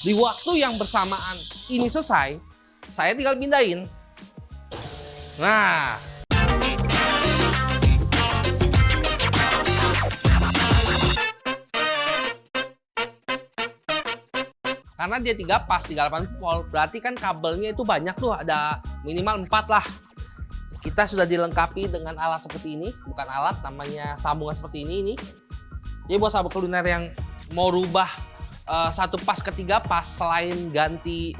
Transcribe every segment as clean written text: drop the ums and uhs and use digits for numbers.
di waktu yang bersamaan ini selesai, saya tinggal pindahin. Nah, karena dia 3 pas 38 volt, berarti kan kabelnya itu banyak tuh, ada minimal 4 lah. Kita sudah dilengkapi dengan alat seperti ini, bukan alat, namanya sambungan seperti ini. Jadi buat sahabat kuliner yang mau rubah 1 pas ke 3 pas, selain ganti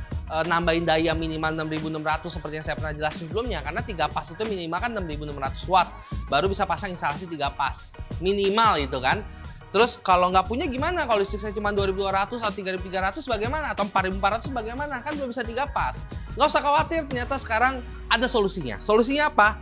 nambahin daya minimal 6600 seperti yang saya pernah jelasin sebelumnya, karena 3 pas itu minimal kan 6600 watt, baru bisa pasang instalasi 3 pas minimal itu kan. Terus kalau nggak punya gimana? Kalau listrik saya cuma 2200 atau 3300 bagaimana? Atau 4400 bagaimana? Kan belum bisa 3 pas. Nggak usah khawatir, ternyata sekarang ada solusinya. Solusinya apa?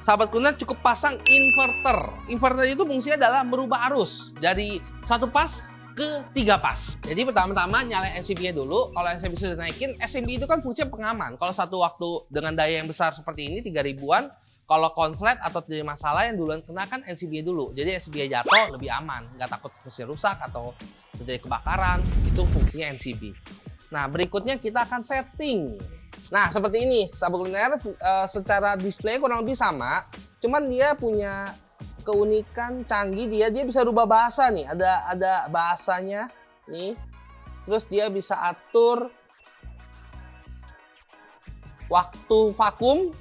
Sahabat kuliner cukup pasang inverter. Inverter itu fungsinya adalah merubah arus dari 1 pas ke 3 pas. Jadi pertama-tama nyalain SCB-nya dulu. Kalau SCB sudah naikin, SCB itu kan fungsinya pengaman. Kalau satu waktu dengan daya yang besar seperti ini 3000-an, kalau konslet atau terjadi masalah, yang duluan kena kan NCB dulu. Jadi NCB jatuh lebih aman, nggak takut mesin rusak atau terjadi kebakaran. Itu fungsinya NCB. Nah, berikutnya kita akan setting. Nah, seperti ini, sahabat kuliner, secara display kurang lebih sama, cuman dia punya keunikan canggih, dia bisa rubah bahasa nih. Ada bahasanya nih. Terus dia bisa atur waktu vakum,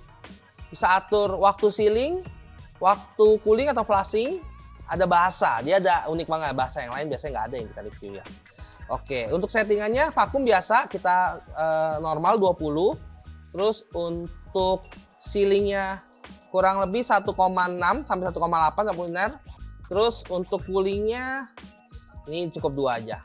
bisa atur waktu sealing, waktu cooling atau flushing, ada bahasa. Dia ada unik banget, bahasa yang lain biasanya nggak ada yang kita review ya. Oke, untuk settingannya vakum biasa kita normal 20. Terus untuk sealingnya kurang lebih 1,6 sampai 1,8 kuliner. Terus untuk coolingnya ini cukup 2 aja.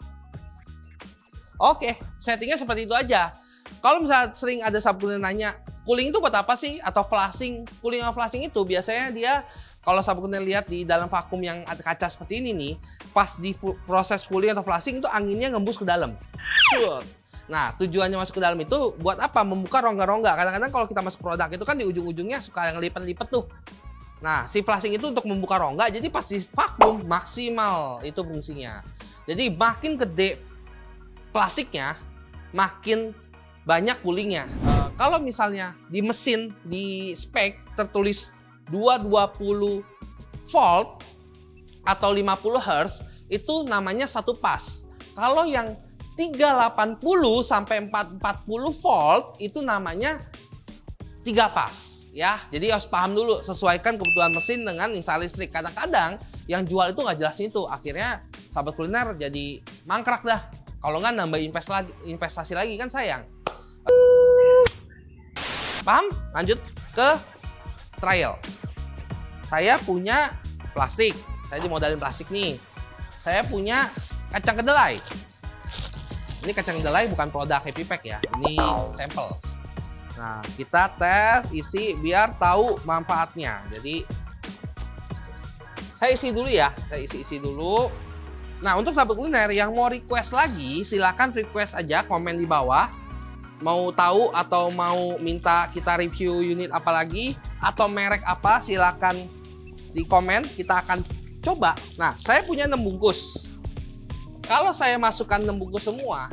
Oke, settingnya seperti itu aja. Kalau misalnya sering ada sahabat kuliner nanya, cooling itu buat apa sih? Atau flashing? Cooling atau flashing itu biasanya dia, kalau sahabat kuliner lihat di dalam vakum yang ada kaca seperti ini nih, pas di proses cooling atau flashing itu anginnya ngembus ke dalam. Shoot. Nah, tujuannya masuk ke dalam itu buat apa? Membuka rongga-rongga. Kadang-kadang kalau kita masuk produk itu kan di ujung-ujungnya suka yang lipat-lipat tuh. Nah, si flashing itu untuk membuka rongga, jadi pas di vakum maksimal itu fungsinya. Jadi makin gede plastiknya, makin banyak coolingnya. Kalau misalnya di mesin, di spek tertulis 220 volt atau 50 Hz, itu namanya 1 pas. Kalau yang 380 sampai 440 volt itu namanya 3 pas ya. Jadi harus paham dulu, sesuaikan kebutuhan mesin dengan install listrik. Kadang-kadang yang jual itu nggak jelas itu, akhirnya sahabat kuliner jadi mangkrak dah. Kalau nggak nambah investasi lagi kan sayang. Paham? Lanjut ke trial. Saya punya plastik, saya dimodalin plastik nih. Saya punya kacang kedelai. Ini kacang kedelai bukan produk Happy Pack ya, ini sampel. Nah, kita tes isi biar tahu manfaatnya. Jadi saya isi dulu ya, saya isi dulu. Nah, untuk sahabat kuliner yang mau request lagi, silakan request aja, komen di bawah. Mau tahu atau mau minta kita review unit apa lagi atau merek apa, silakan di komen, kita akan coba. Nah, saya punya 6 bungkus. Kalau saya masukkan 6 bungkus semua,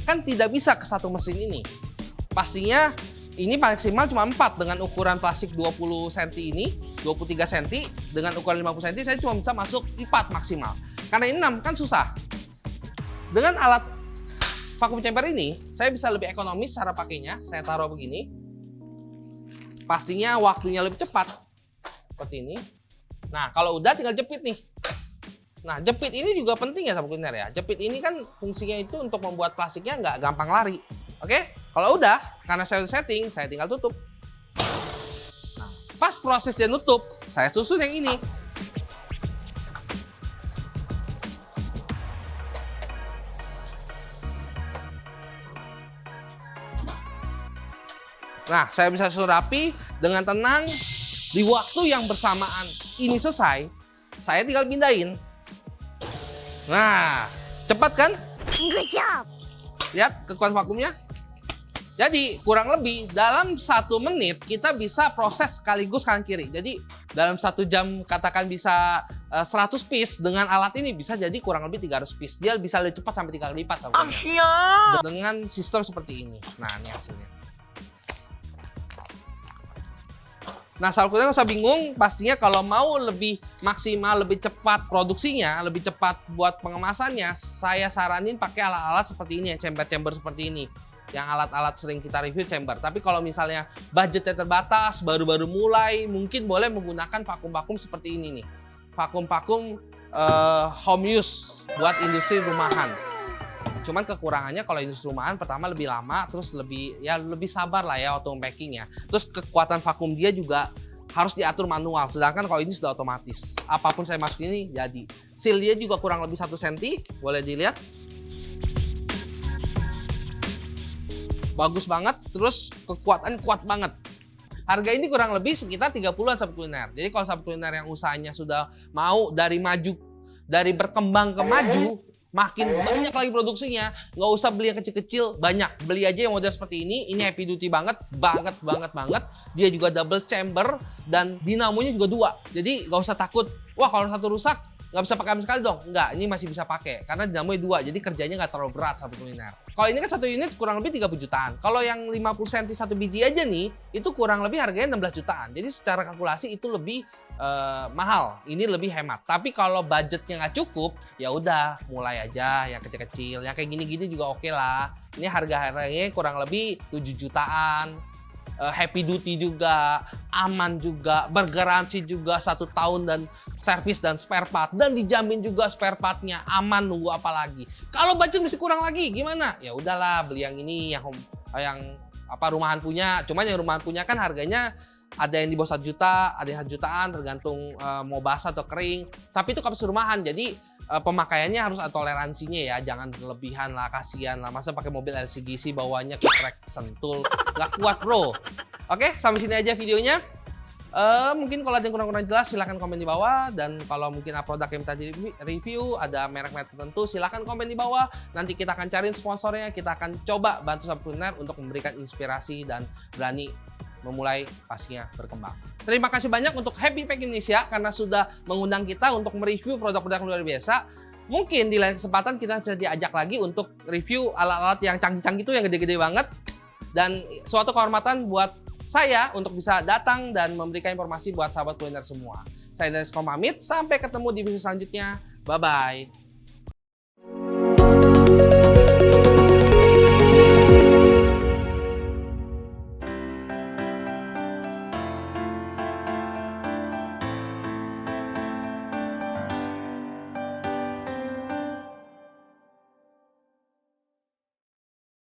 kan tidak bisa ke satu mesin ini. Pastinya ini maksimal cuma 4 dengan ukuran plastik 20 cm ini, 23 cm, dengan ukuran 50 cm saya cuma bisa masuk 4 maksimal. Karena ini 6 kan susah. Dengan alat vacuum chamber ini, saya bisa lebih ekonomis cara pakainya. Saya taruh begini. Pastinya waktunya lebih cepat. Seperti ini. Nah, kalau udah tinggal jepit nih. Nah, jepit ini juga penting ya sahabat kuliner ya. Jepit ini kan fungsinya itu untuk membuat plastiknya nggak gampang lari. Oke? Kalau udah, karena saya setting, saya tinggal tutup. Nah, pas proses dia nutup, saya susun yang ini. Nah, saya bisa susun rapi dengan tenang. Di waktu yang bersamaan ini selesai, saya tinggal pindahin. Nah, cepat kan? Good job. Lihat kekuatan vakumnya. Jadi kurang lebih dalam 1 menit kita bisa proses sekaligus kanan kiri. Jadi dalam 1 jam katakan bisa 100 piece, dengan alat ini bisa jadi kurang lebih 300 piece. Dia bisa lebih cepat sampai 3 kali lipat dengan sistem seperti ini. Nah, ini hasilnya. Nah, sahabat kuliner nggak usah bingung, pastinya kalau mau lebih maksimal, lebih cepat produksinya, lebih cepat buat pengemasannya, saya saranin pakai alat-alat seperti ini, chamber-chamber seperti ini. Yang alat-alat sering kita review chamber. Tapi kalau misalnya budgetnya terbatas, baru-baru mulai, mungkin boleh menggunakan vakum-vakum seperti ini nih. Vakum-vakum home use buat industri rumahan. Cuman kekurangannya kalau industri rumahan pertama lebih lama, terus lebih sabar lah ya waktu packingnya. Terus kekuatan vakum dia juga harus diatur manual. Sedangkan kalau ini sudah otomatis. Apapun saya masukin ini jadi. Seal dia juga kurang lebih 1 cm, boleh dilihat. Bagus banget, terus kekuatan kuat banget. Harga ini kurang lebih sekitar 30-an sahabat kuliner. Jadi kalau sahabat kuliner yang usahanya sudah mau dari berkembang ke maju, makin banyak lagi produksinya, nggak usah beli yang kecil-kecil, banyak. Beli aja yang model seperti ini heavy duty banget. Dia juga double chamber dan dinamonya juga 2. Jadi nggak usah takut, wah kalau satu rusak, nggak bisa pakai sama sekali dong. Enggak, ini masih bisa pakai karena dinamonya 2, jadi kerjanya nggak terlalu berat sahabat kuliner. Kalau ini kan 1 unit kurang lebih 30 jutaan. Kalau yang 50 cm 1 biji aja nih, itu kurang lebih harganya 16 jutaan. Jadi secara kalkulasi itu lebih mahal, ini lebih hemat. Tapi kalau budgetnya nggak cukup, ya udah mulai aja yang kecil-kecil. Yang kayak gini-gini juga oke lah. Ini harganya kurang lebih 7 jutaan. Happy duty juga, aman juga, bergaransi juga 1 tahun dan servis dan spare part, dan dijamin juga spare partnya aman, nunggu apa lagi. Kalau budget masih kurang lagi gimana? Ya udahlah beli yang ini yang rumahan punya. Cuman yang rumahan punya kan harganya ada yang di bawah 1 juta, ada yang 1 jutaan tergantung mau basah atau kering. Tapi itu kapasitas rumahan, jadi pemakaiannya harus ada toleransinya ya, jangan berlebihan lah, kasihan lah. Masa pakai mobil LCGC bawahnya ketrek sentul, nggak kuat bro. Oke, sampai sini aja videonya. Mungkin kalau ada yang kurang-kurang jelas silahkan komen di bawah, dan kalau mungkin ada produk yang tadi review, ada merek-merek tertentu, silahkan komen di bawah. Nanti kita akan cariin sponsornya, kita akan coba bantu sahabat kuliner untuk memberikan inspirasi dan berani memulai pastinya berkembang. Terima kasih banyak untuk Happy Pack Indonesia karena sudah mengundang kita untuk mereview produk-produk luar biasa. Mungkin di lain kesempatan kita bisa diajak lagi untuk review alat-alat yang canggih-canggih itu, yang gede-gede banget. Dan suatu kehormatan buat saya untuk bisa datang dan memberikan informasi buat sahabat kuliner semua. Saya Dennis pamit, sampai ketemu di video selanjutnya. Bye-bye.